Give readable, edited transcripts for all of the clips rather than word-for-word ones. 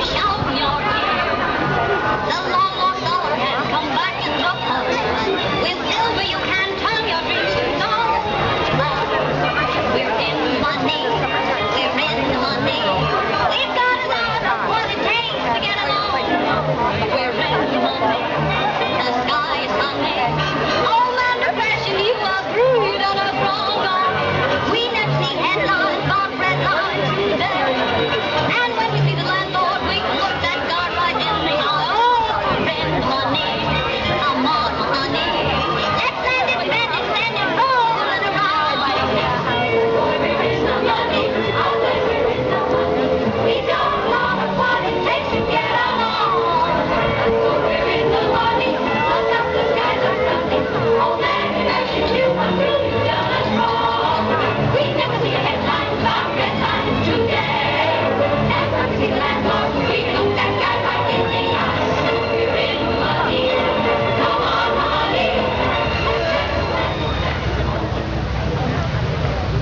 Shout your tears. The long lost dollar has come back in the post. With silver you can turn your dreams to gold. We're in money. We're in money. We've got a lot of what it takes to get along. We're in money. The sky is sunny. Oh man, depression, you are through. You done us wrong. We never see headlines on red lines today. And when we see the landlord, we can look that guard right in the eye. Oh, rent money. Come on, honey. Let's land it, spend it, send it, rolling around. We're in the money. We don't know what it takes to get along. We're in the money. Look up, the skies are sunny. Oh man, depression, you are through. You done us wrong. We never see a headline about red lines today. And when we see the landlord, we look that guy right in the eye. We're in money. Come on, honey.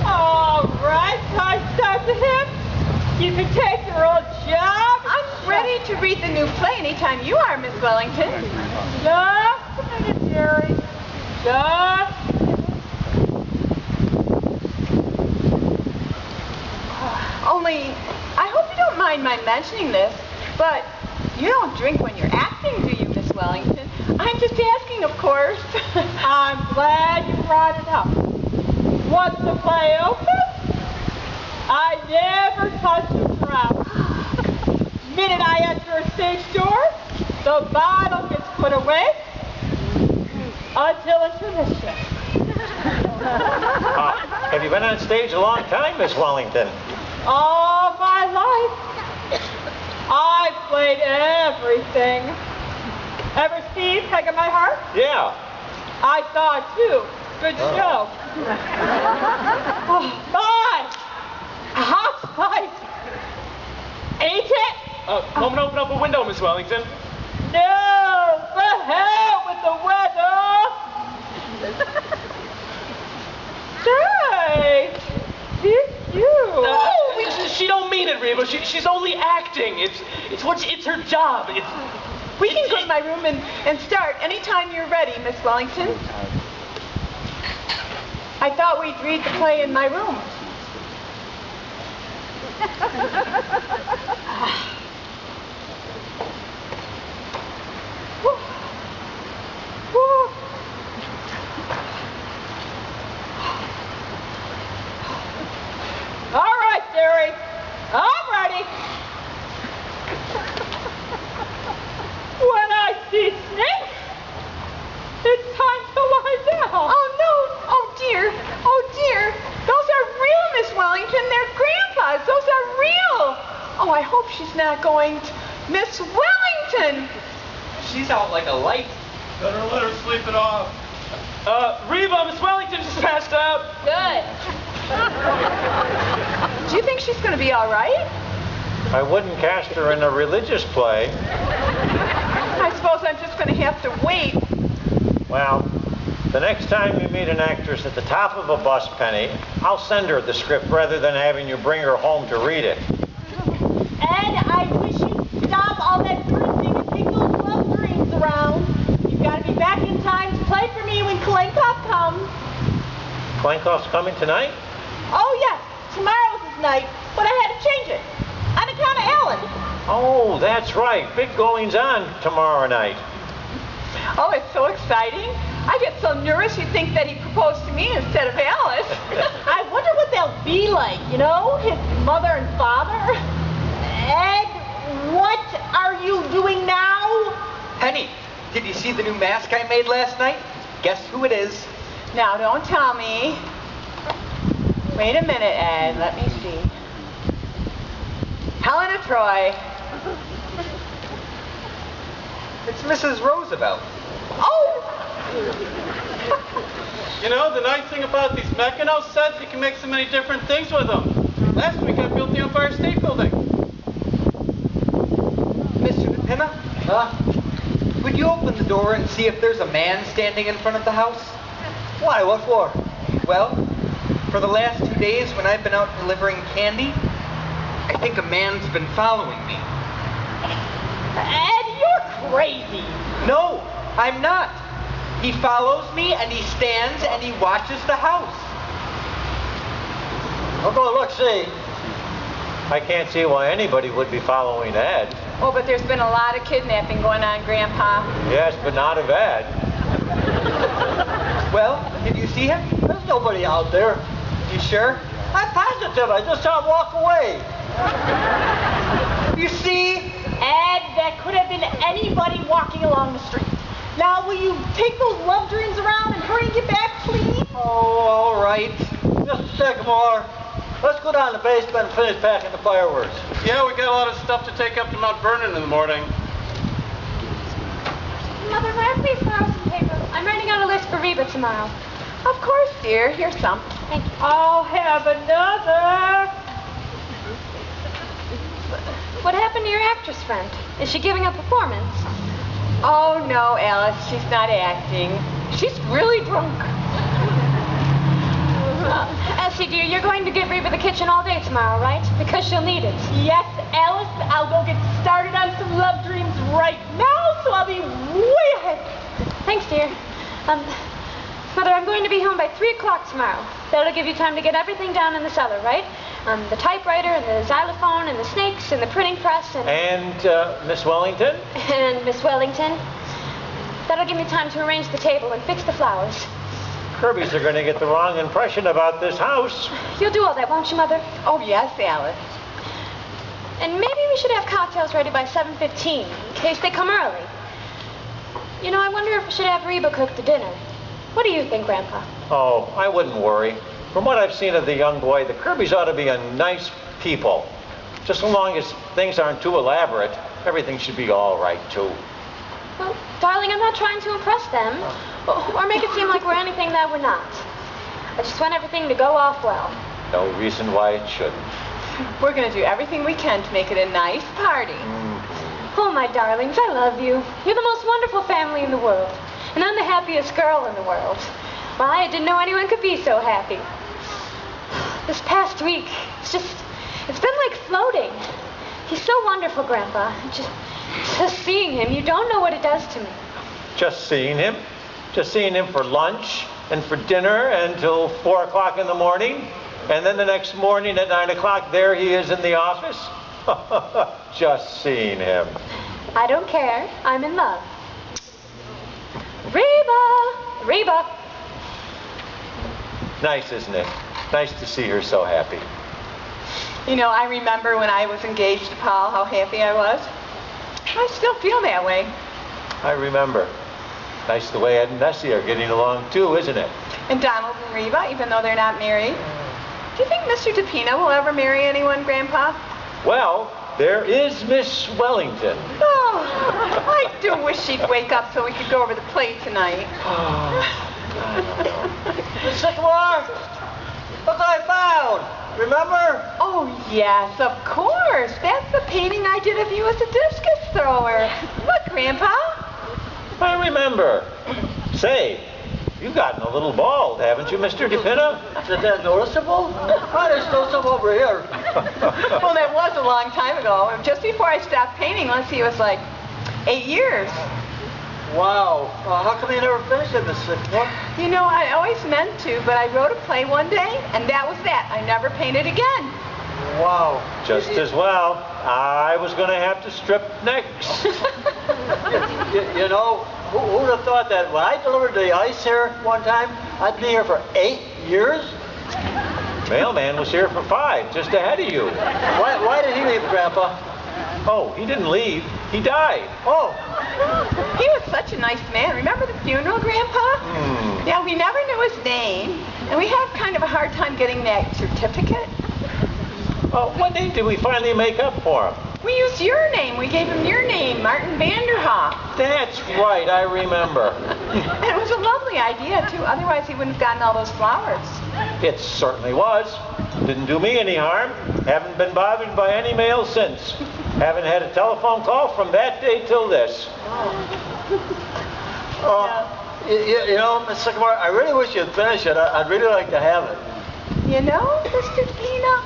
All right, time to start to him. You can take your old job. I'm ready to read the new play anytime you are, Miss Wellington. Just a minute, Jerry. Just only, I hope you don't mind my mentioning this, but you don't drink when you're acting, do you, Miss Wellington? I'm just asking, of course. I'm glad you brought it up. Once the play opens, I never touch a drop. Minute I enter a stage door, the bottle gets put away until intermission. Have you been on stage a long time, Miss Wellington? All my life, I've played everything. Ever see Peg in My Heart? Yeah. I saw it too. Good show. Oh, my! A hot spice! Ain't it? Moment, open up a window, Miss Wellington. No! The hell with the weather! Say! It's you! She don't mean it, Reba. She's only acting. It's her job. We can go to my room and start anytime you're ready, Miss Wellington. I thought we'd read the play in my room. All right, Jerry. I'm ready. When I see snakes, it's time to lie down. Oh, no. Oh, dear. Oh, dear. Those are real, Miss Wellington. They're Grandpa's. Those are real. Oh, I hope she's not going to... Miss Wellington! She's out like a light. Better let her sleep it off. Reba, Miss Wellington just passed out. Good. Do you think she's going to be all right? I wouldn't cast her in a religious play. I suppose I'm just going to have to wait. Well, the next time you meet an actress at the top of a bus, Penny, I'll send her the script rather than having you bring her home to read it. Ed, I wish you'd stop all that cursing and take those love dreams around. You've got to be back in time to play for me when Kalenkov comes. Klenkov's coming tonight? Oh, yes. Tomorrow's his night, but I had to change it. On account of Alan. Oh, that's right. Big goings on tomorrow night. Oh, it's so exciting. I get so nervous you'd think that he proposed to me instead of Alice. I wonder what they'll be like, you know? His mother and father. Ed, what are you doing now? Penny, did you see the new mask I made last night? Guess who it is? Now, don't tell me. Wait a minute, Ed. Let me see. Helena Troy. It's Mrs. Roosevelt. Oh! You know, the nice thing about these Mechanos sets, you can make so many different things with them. Last week I built the Empire State Building. Mr. DePina? Huh? Would you open the door and see if there's a man standing in front of the house? Why? What for? Well, for the last 2 days when I've been out delivering candy, I think a man's been following me. Ed, you're crazy. No, I'm not. He follows me and he stands and he watches the house. I'll go look, see. I can't see why anybody would be following Ed. Oh, but there's been a lot of kidnapping going on, Grandpa. Yes, but not of Ed. Well, did you see him? There's nobody out there. You sure? I'm positive. I just saw him walk away. You see? Ed, that could have been anybody walking along the street. Now, will you take those love dreams around and hurry and get back, please? Oh, all right. Just a second more. Let's go down to the basement and finish packing the fireworks. Yeah, we got a lot of stuff to take up to Mount Vernon in the morning. Mother, may I please borrow some paper? I'm writing out a list for Reba tomorrow. Of course, dear. Here's some. Thank you. I'll have another. What happened to your actress friend? Is she giving a performance? Oh, no, Alice. She's not acting. She's really drunk. Essie, dear, you're going to give Reba the kitchen all day tomorrow, right? Because she'll need it. Yes, Alice, I'll go get started on some love dreams right now, so I'll be way ahead. Thanks, dear. Mother, I'm going to be home by 3 o'clock tomorrow. That'll give you time to get everything down in the cellar, right? The typewriter and the xylophone and the snakes and the printing press and... And Miss Wellington? And Miss Wellington. That'll give me time to arrange the table and fix the flowers. Kirby's are going to get the wrong impression about this house. You'll do all that, won't you, Mother? Oh, yes, Alice. And maybe we should have cocktails ready by 7:15, in case they come early. You know, I wonder if we should have Reba cook the dinner. What do you think, Grandpa? Oh, I wouldn't worry. From what I've seen of the young boy, the Kirbys ought to be a nice people. Just so long as things aren't too elaborate, everything should be all right, too. Well, darling, I'm not trying to impress them or make it seem like we're anything that we're not. I just want everything to go off well. No reason why it shouldn't. We're going to do everything we can to make it a nice party. Oh, my darlings, I love you. You're the most wonderful family in the world. And I'm the happiest girl in the world. Why, I didn't know anyone could be so happy. This past week, it's been like floating. He's so wonderful, Grandpa. Just seeing him, you don't know what it does to me. Just seeing him? Just seeing him for lunch and for dinner until 4 o'clock in the morning? And then the next morning at 9 o'clock, there he is in the office? Just seeing him. I don't care. I'm in love. Reba! Reba! Nice, isn't it? Nice to see her so happy. You know, I remember when I was engaged to Paul, how happy I was. I still feel that way. I remember. Nice the way Ed and Nessie are getting along, too, isn't it? And Donald and Reba, even though they're not married. Do you think Mr. DePina will ever marry anyone, Grandpa? Well, there is Miss Wellington. Oh, I do wish she'd wake up so we could go over the play tonight. Miss Sycamore, look what I found. Remember? Oh, yes, of course. That's the painting I did of you as a discus thrower. Look, Grandpa. I remember. Say, you've gotten a little bald, haven't you, Mr. DePina? Is that noticeable? Oh, there's still some over here. Well, that was a long time ago. Just before I stopped painting, let's see, it was like 8 years. Wow. How come you never finished it, Miss Sycamore? You know, I always meant to, but I wrote a play one day, and that was that. I never painted again. Wow. Just as well. I was going to have to strip next. You know, who would have thought that when I delivered the ice here one time, I'd be here for 8 years? Mailman was here for 5, just ahead of you. Why did he leave, Grandpa? Oh, he didn't leave. He died. Oh. He was such a nice man. Remember the funeral, Grandpa? Yeah, we never knew his name, and we had kind of a hard time getting that certificate. Oh, what name did we finally make up for him? We used your name. We gave him your name, Martin Vanderhoff. That's right, I remember. And it was a lovely idea, too. Otherwise, he wouldn't have gotten all those flowers. It certainly was. Didn't do me any harm. Haven't been bothered by any mail since. Haven't had a telephone call from that day till this. You know, Miss Sycamore, I really wish you'd finish it. I'd really like to have it. You know, Mr. Pina,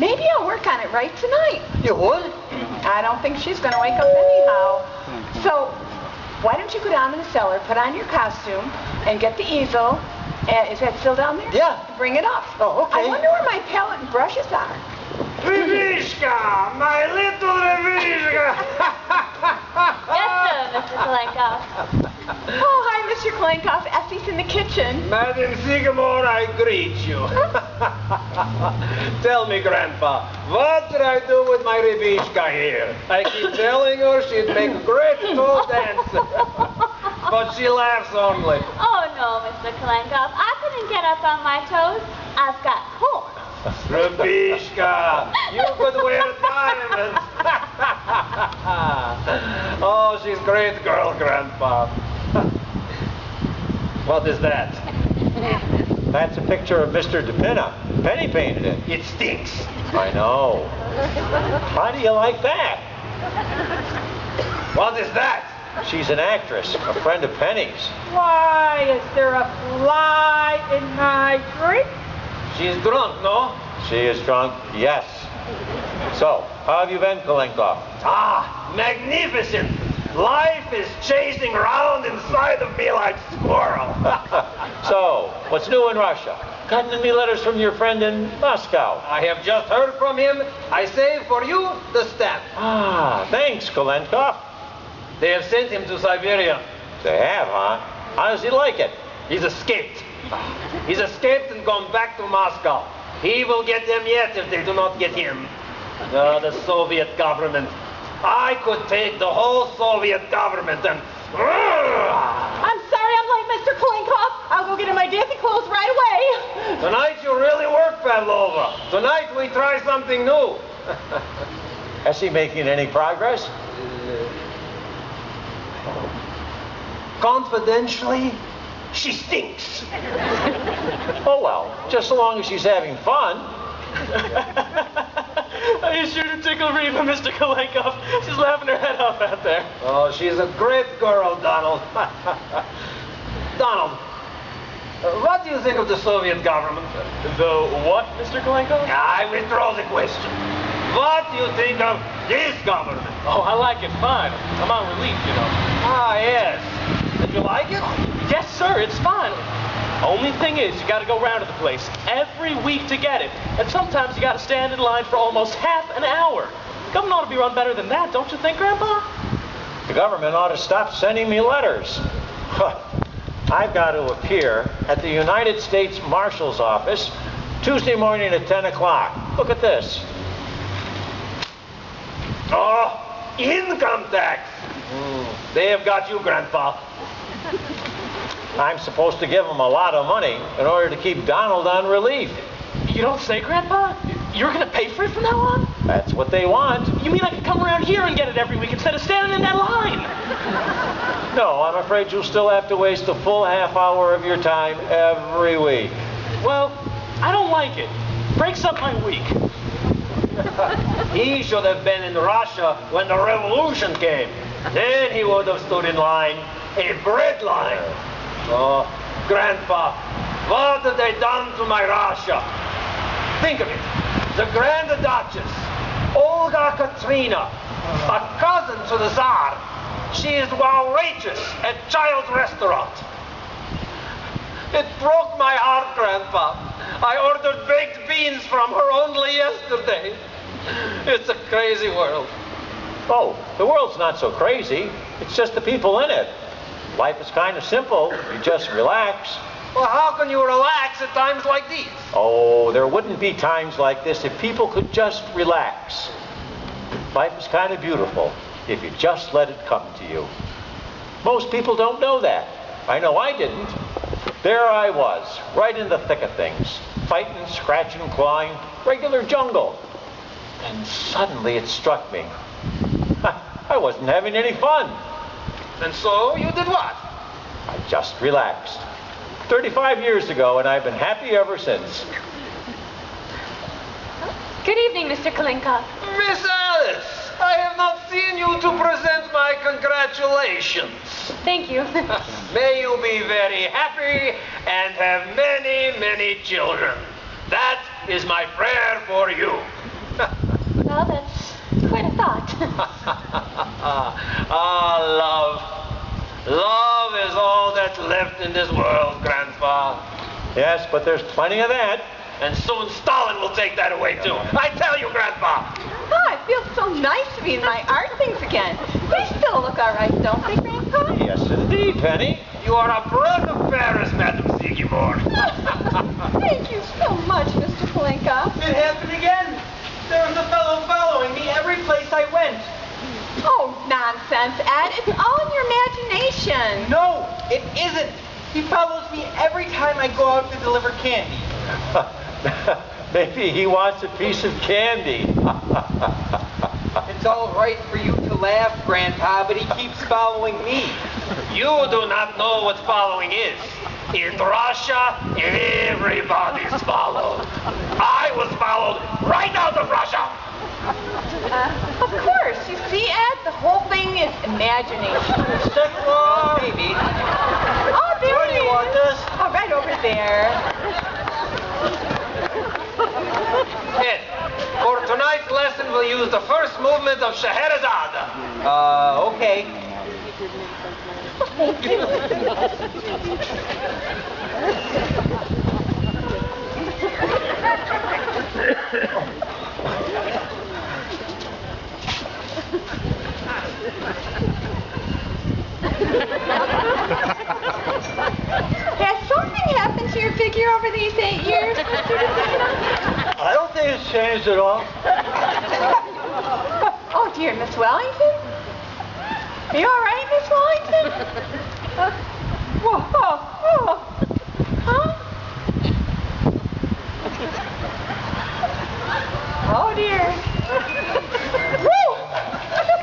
maybe I'll work on it right tonight. You would? I don't think she's going to wake up anyhow. So, why don't you go down to the cellar, put on your costume, and get the easel. Is that still down there? Yeah. Bring it up. Oh, okay. I wonder where my palette and brushes are. Revishka, my little Revishka. Yes, sir, Mr. Kalenko. Oh, hi, Mr. Klinkoff. Essie's in the kitchen. Madam Sycamore, I greet you. Tell me, Grandpa, what did I do with my Revishka here? I keep telling her she'd make a great toe dancer. But she laughs only. Oh, no, Mr. Kalenko. I couldn't get up on my toes. I've got corn. Revishka, you could wear diamonds. Oh, she's a great girl, Grandpa. What is that? That's a picture of Mr. DePinna. Penny painted it. It stinks. I know. How do you like that? What is that? She's an actress, a friend of Penny's. Why, is there a fly in my drink? She's drunk, no? She is drunk, yes. So, how have you been, Kalenko? Ah, magnificent. Life is chasing around inside of me like squirrel. So, what's new in Russia? Gotten any letters from your friend in Moscow? I have just heard from him. I save for you the stamp. Ah, thanks, Kalenko. They have sent him to Siberia. They have, huh? How does he like it? He's escaped. He's escaped and gone back to Moscow. He will get them yet if they do not get him. The Soviet government. I could take the whole Soviet government and... I'm sorry I'm late, Mr. Kalenkoff. I'll go get in my dancing clothes right away. Tonight you really work, Pavlova. Tonight we try something new. Is he making any progress? Confidentially, she stinks. Oh well, just so long as she's having fun. Are you sure to tickle Reva, Mr. Kalenko? She's laughing her head off out there. Oh, she's a great girl, Donald. Donald, what do you think of the Soviet government? The what, Mr. Kalenko? I withdraw the question. What do you think of this government? Oh, I like it fine. I'm on relief, you know. Ah, yes. Did you like it? Yes, sir, it's fine. Only thing is, you gotta go round to the place every week to get it. And sometimes you gotta stand in line for almost half an hour. Government ought to be run better than that, don't you think, Grandpa? The government ought to stop sending me letters. I've got to appear at the United States Marshal's office Tuesday morning at 10 o'clock. Look at this. Oh, income tax. They have got you, Grandpa. I'm supposed to give them a lot of money in order to keep Donald on relief. You don't say, Grandpa? You're gonna pay for it from now on? That's what they want. You mean I could come around here and get it every week instead of standing in that line? No, I'm afraid you'll still have to waste a full half hour of your time every week. Well, I don't like it. Breaks up my week. He should have been in Russia when the revolution came. Then he would have stood in line, a bread line. Oh, Grandpa, what have they done to my Russia? Think of it. The Grand Duchess, Olga Katrina, a cousin to the Tsar. She is waitress at child's restaurant. It broke my heart, Grandpa. I ordered baked beans from her only yesterday. It's a crazy world. Oh, the world's not so crazy. It's just the people in it. Life is kind of simple. You just relax. Well, how can you relax at times like these? Oh, there wouldn't be times like this if people could just relax. Life is kind of beautiful if you just let it come to you. Most people don't know that. I know I didn't. There I was, right in the thick of things. Fighting, scratching, clawing, regular jungle. And suddenly it struck me. I wasn't having any fun. And so you did what? I just relaxed. 35 years ago, and I've been happy ever since. Good evening, Mr. Kalenko. Miss Alice, I have not seen you to present my congratulations. Thank you. May you be very happy and have many, many children. That is my prayer for you. Well, that's quite a thought. Ah, love. Love is all that's left in this world, Grandpa. Yes, but there's plenty of that. And soon Stalin will take that away, too. I tell you, Grandpa. Oh, it feels so nice to be in my art things again. They still look all right, don't they, Grandpa? Yes, indeed, Penny. You are a breath of Paris, Madam Zigimore. Thank you so much, Mr. Kalinka. It happened again. There was a fellow following me every place I went. Oh, nonsense, Ed. It's all in your imagination. No, it isn't. He follows me every time I go out to deliver candy. Maybe he wants a piece of candy. It's all right for you to laugh, Grandpa, but he keeps following me. You do not know what following is. In Russia, everybody's followed. I was followed right out of Russia. Of course. You see, Ed, the whole thing is imagination. Well, maybe. Oh, there Where do you want this? Oh, right over there. Ed, for tonight's lesson, we'll use the first movement of Scheherazade. Okay. Has something happened to your figure over these 8 years, Mr. DePino? I don't think it's changed at all. Oh, dear, Miss Wellington? Are you all right, Miss Wellington? Whoa, whoa. Huh? Oh, dear. Woo!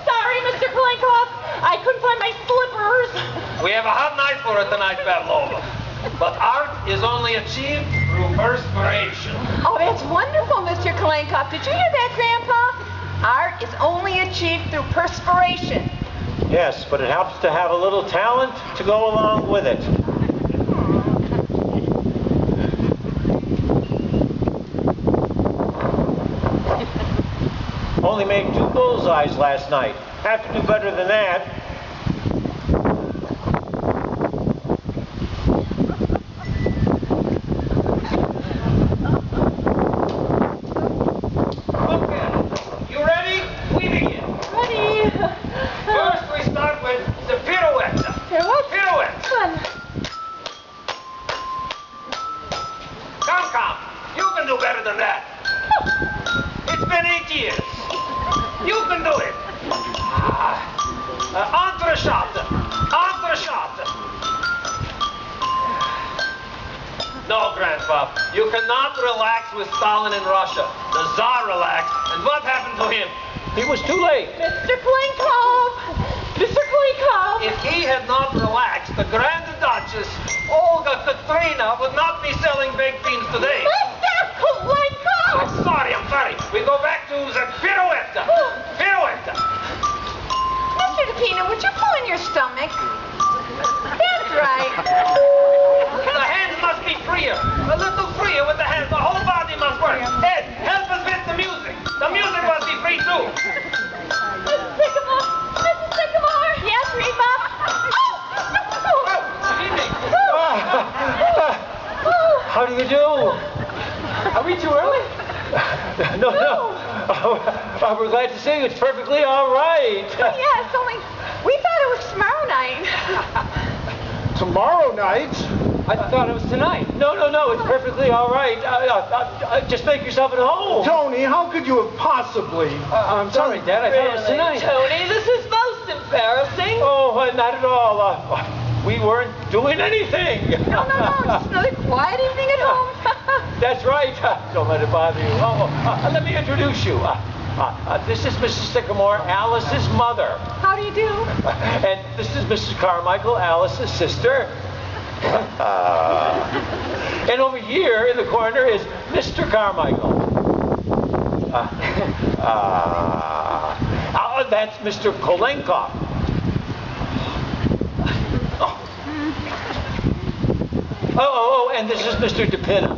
Sorry, Mr. Kalinkoff. I couldn't find my slippers. We have a hot night for it tonight, Pavlova. But art is only achieved through perspiration. Oh, that's wonderful, Mr. Kalinkoff. Did you hear that, Grandpa? Art is only achieved through perspiration. Yes, but it helps to have a little talent to go along with it. Only made 2 bullseyes last night. Have to do better than that. Okay, you ready? We begin. Ready? First, we start with the pirouette. Here, what? Pirouette. Come. Come. You can do better than that. It's been 8 years. You can do it. Entrechat. No, Grandpa. You cannot relax with Stalin in Russia. The Tsar relaxed, and what happened to him? He was too late. Mr. Kalinkoff! Mr. Kalinkoff! If he had not relaxed, the Grand Duchess, Olga Katrina, would not be selling baked beans today. Mr. Kalinkoff! I'm sorry. We go back to the pirouette. Pirouette. Mr. DePino, would you pull in your stomach? That's right. The hands must be freer. A little freer with the hands. The whole body must work. Ed, help us with the music. The music must be free too. Mrs. Sycamore! Yes, Reba? How do you do? Are we too early? No. We're glad to see you. It's perfectly all right. Yes, only we thought it was tomorrow night. Tomorrow night? I thought it was tonight. No. It's perfectly all right. Just make yourself at home. Tony, how could you have possibly? I'm sorry, Dad. I thought it was tonight. Tony, this is most embarrassing. Oh, not at all. We weren't doing anything. No, just another quiet evening at home. That's right. Don't let it bother you. Let me introduce you. This is Mrs. Sycamore, Alice's mother. How do you do? And this is Mrs. Carmichael, Alice's sister. And over here in the corner is Mr. Carmichael. That's Mr. Kolenkoff. Oh, and this is Mr. DePino.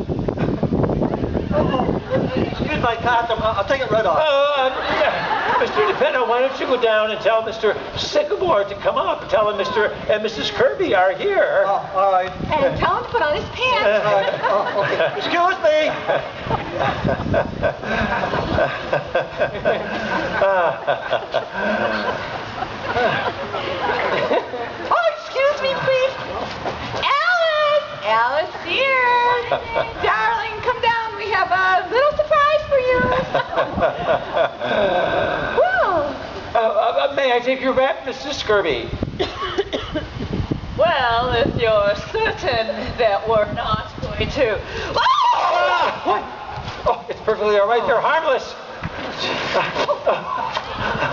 Excuse my costume. I'll take it right off. Mr. DePinto, why don't you go down and tell Mr. Sycamore to come up? Tell him Mr. and Mrs. Kirby are here. All right. And tell him to put on his pants. All right. Okay. Excuse me. Oh, excuse me, please. Alice! Alice, dear. Darling, come down. We have a little surprise for you. Whoa. May I take your wrap, Mrs. Kirby? Well, if you're certain that we're not going to... What? Oh, it's perfectly all right. They're harmless.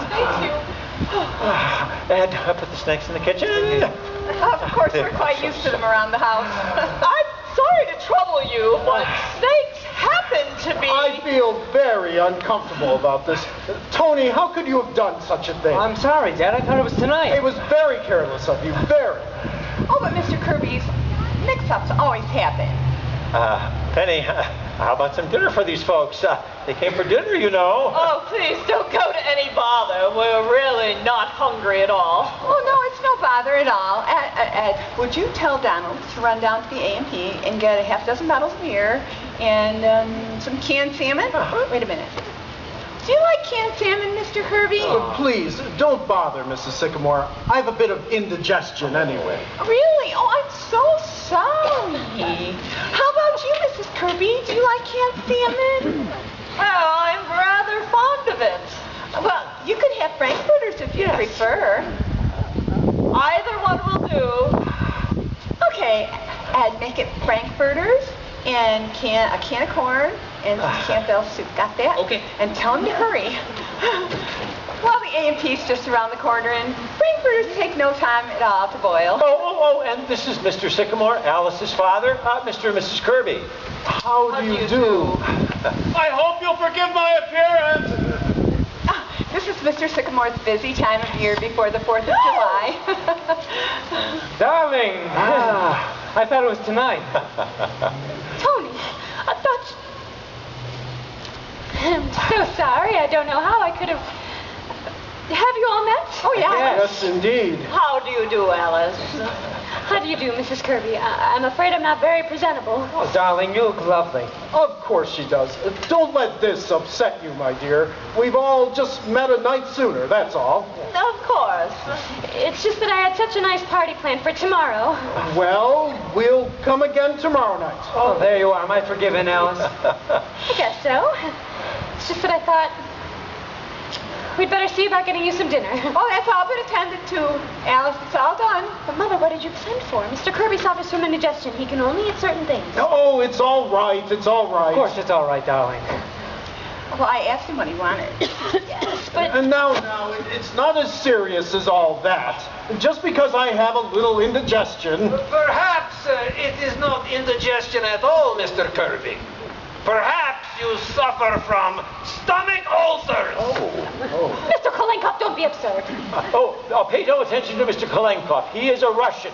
Thank you. And put the snakes in the kitchen. Of course, we're quite used to them around the house. I'm sorry to trouble you, but snakes happen to be... I feel very uncomfortable about this. Tony, how could you have done such a thing? I'm sorry, Dad. I thought it was tonight. It was very careless of you, very. Oh, but Mr. Kirby's mix-ups always happen. Penny, how about some dinner for these folks? They came for dinner, you know. Oh, please don't go to any bother. We're really not hungry at all. Oh, no, it's no bother at all. Ed, would you tell Donald to run down to the A&P and get a half dozen bottles of beer and some canned salmon? Wait a minute. Do you like canned salmon, Mr. Kirby? But please, don't bother, Mrs. Sycamore. I have a bit of indigestion anyway. Really? Oh, I'm so sorry. How about you, Mrs. Kirby? Do you like canned salmon? Well, I'm rather fond of it. Well, you could have frankfurters if you prefer. Either one will do. Okay, Ed, make it frankfurters and a can of corn and some Campbell soup. Got that? Okay. And tell him to hurry. Well, the A&P's just around the corner, and frankfurters take no time at all to boil. Oh, and this is Mr. Sycamore, Alice's father, Mr. and Mrs. Kirby. How do you do? I hope you'll forgive my appearance. This is Mr. Sycamore's busy time of year before the 4th of July. Darling. I thought it was tonight. Tony, I thought... I'm so sorry. I don't know how I could have... Have you all met? Oh, yeah. Yes, indeed. How do you do, Alice? How do you do, Mrs. Kirby? I'm afraid I'm not very presentable. Oh, darling, you look lovely. Of course she does. Don't let this upset you, my dear. We've all just met a night sooner, that's all. Of course. It's just that I had such a nice party planned for tomorrow. Well, we'll come again tomorrow night. Oh, there you are. Am I forgiven, Alice? I guess so. It's just that I thought we'd better see about getting you some dinner. Oh, that's all been attended to, Alice. It's all done. But, Mother, what did you send for? Mr. Kirby suffers from indigestion. He can only eat certain things. Oh, it's all right. It's all right. Of course it's all right, darling. Well, I asked him what he wanted. Yes, but... And now, it's not as serious as all that. Just because I have a little indigestion. Perhaps it is not indigestion at all, Mr. Kirby. Perhaps you suffer from stomach ulcers. Mr. Kolenkov, don't be absurd. Pay no attention to Mr. Kolenkov. He is a Russian.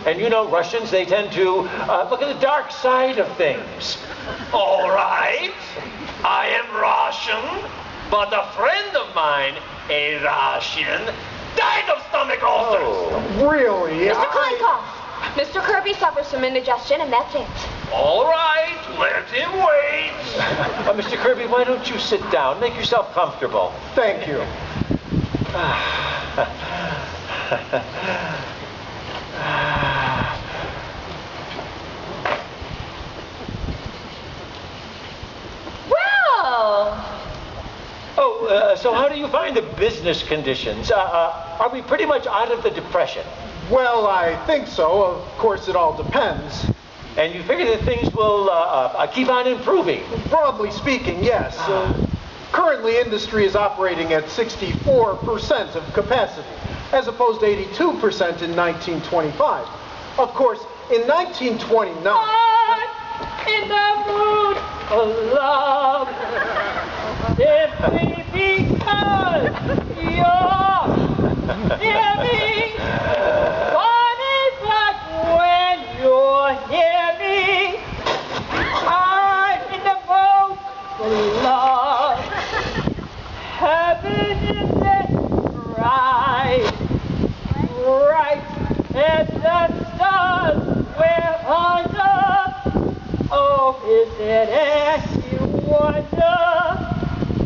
And you know Russians, they tend to look at the dark side of things. All right. I am Russian, but a friend of mine, a Russian, died of stomach ulcers. Really? Mr. Kolenkov, Mr. Kirby suffers from indigestion, and that's it. All right, let him wait. Mr. Kirby, why don't you sit down? Make yourself comfortable. Thank you. So how do you find the business conditions? Are we pretty much out of the depression? Well, I think so. Of course, it all depends. And you figure that things will keep on improving? Broadly speaking, yes. Currently, industry is operating at 64% of capacity, as opposed to 82% in 1925. Of course, in 1929... In the mood of love, simply because you're near me. What is like when you're near me? I'm in the mood heaven is it bright, bright as the stars we're under. Oh, is it any wonder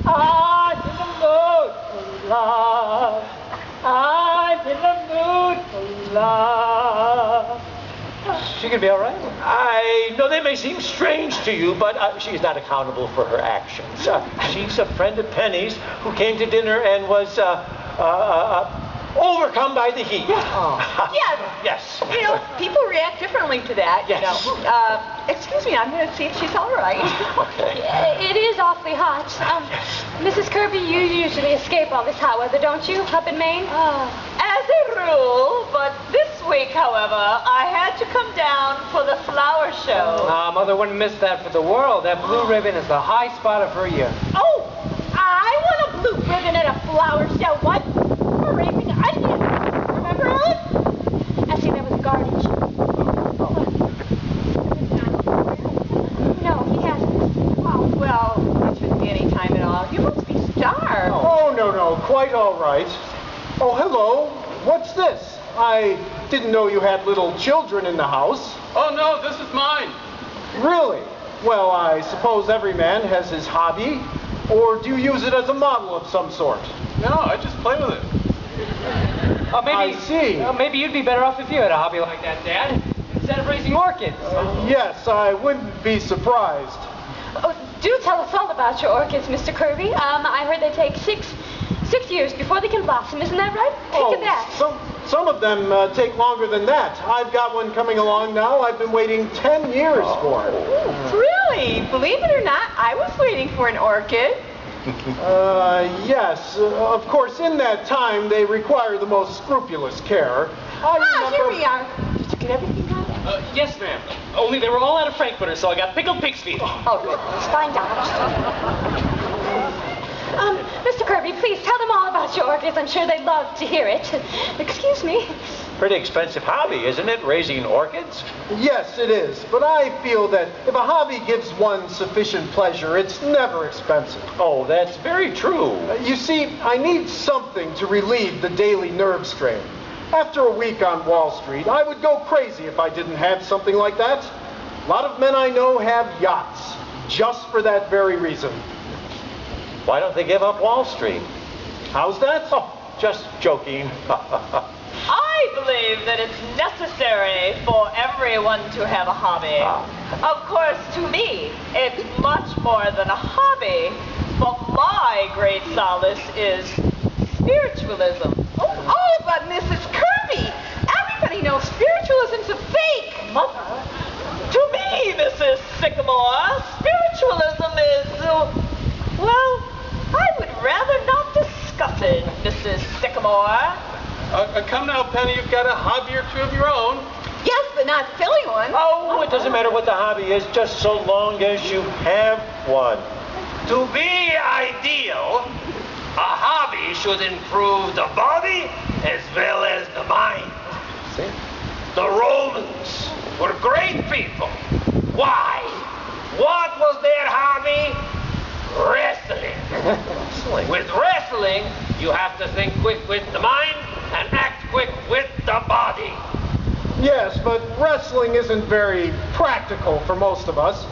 I'm in the mood for love? I'm in the mood for love. She could be all right. I know they may seem strange to you, but she's not accountable for her actions. She's a friend of Penny's who came to dinner and was overcome by the heat. Yes. Yes. You know, people react differently to that, Yes. you know. Excuse me, I'm going to see if she's all right. Okay. It is awfully hot. Mrs. Kirby, you usually escape all this hot weather, don't you, up in Maine? As a rule, but this week, however, I had to come down for the flower show. Mother wouldn't miss that for the world. That blue ribbon is the high spot of her year. Oh, I want a blue ribbon at a flower show. What? For raising onions. Remember, Ellen? Actually, that was a garden show. No, he hasn't. Oh, well, it shouldn't be any time at all. You must be starved. Oh, no, quite all right. Oh, hello. What's this? I didn't know you had little children in the house. Oh, no, this is mine. Really? Well, I suppose every man has his hobby. Or do you use it as a model of some sort? No, I just play with it. Maybe, I see. Maybe you'd be better off if you had a hobby like that, Dad, instead of raising orchids. Yes, I wouldn't be surprised. Oh, do tell us all about your orchids, Mr. Kirby. I heard they take six years before they can blossom. Isn't that right? Think of that. Some of them take longer than that. I've got one coming along now. I've been waiting 10 years for it. Really? Believe it or not, I was waiting for an orchid. Yes. Of course, in that time, they require the most scrupulous care. Here we are. Did you get everything done? Yes, ma'am. Only they were all out of frankfurters, so I got pickled pig's feet. Oh, good. Let's find out. Mr. Kirby, please tell them all about your orchids. I'm sure they'd love to hear it. Excuse me. Pretty expensive hobby, isn't it, raising orchids? Yes, it is. But I feel that if a hobby gives one sufficient pleasure, it's never expensive. Oh, that's very true. You see, I need something to relieve the daily nerve strain. After a week on Wall Street, I would go crazy if I didn't have something like that. A lot of men I know have yachts, just for that very reason. Why don't they give up Wall Street? How's that? Oh, just joking. I believe that it's necessary for everyone to have a hobby. Of course, to me, it's much more than a hobby, but my great solace is spiritualism. Oh, but Mrs. Kirby, everybody knows spiritualism's a fake. Mother, to me, Mrs. Sycamore, spiritualism is, well, I would rather not discuss it, Mrs. Sycamore. Come now, Penny, you've got a hobby or two of your own. Yes, but not a silly one. Oh, it doesn't matter what the hobby is, just so long as you have one. To be ideal, a hobby should improve the body as well as the mind. See? The Romans were great people. Why? What was their hobby? Wrestling. With wrestling, you have to think quick with the mind and act quick with the body. Yes, but wrestling isn't very practical for most of us.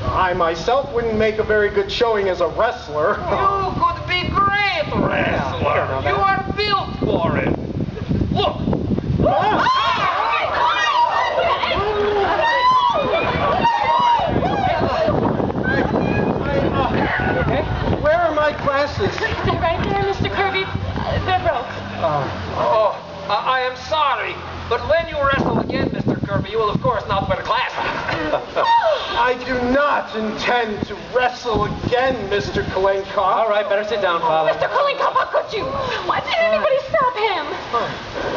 I myself wouldn't make a very good showing as a wrestler. You could be great wrestler. You are built for it. Look. Where are my glasses? They're right there, Mr. Kirby. They're broke. I am sorry, but when you wrestle again, Mr. Kirby, you will of course not wear glasses. I do not intend to wrestle again, Mr. Kalenkov. All right, better sit down, Father. Mr. Kalenkov, how could you? Why didn't anybody stop him?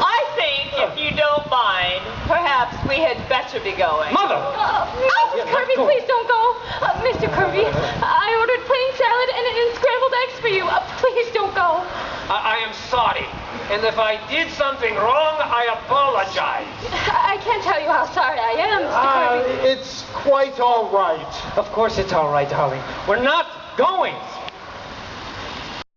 I think, if you don't mind, perhaps we had better be going. Mother! Mrs. Kirby, please don't go. Mr. Kirby, I ordered plain salad and scrambled eggs for you. Please don't go. I am sorry, and if I did something wrong, I apologize. I can't tell you how sorry I am, Mr. Kirby. It's quite all right. Of course it's all right, darling. We're not going.